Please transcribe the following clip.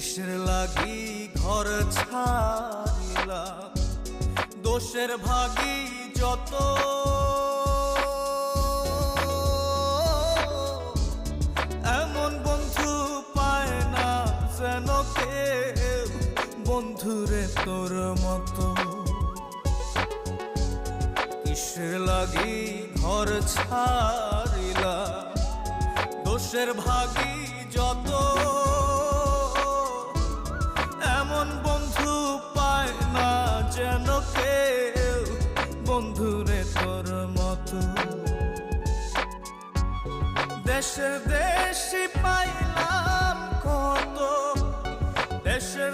কিসের লাগি ঘর ছাড়িলাম, দোষের ভাগী যত, এমন বন্ধু পায় না যেন কেউ, বন্ধুরে তোর মতো। কিসের লাগি ঘর ছাড়িলাম, দোষের ভাগী যত, এমন বন্ধু পায় না যেন কেউ, বন্ধুরে তোর মতো। দেশের দেশি পাইলাম কত, দেশের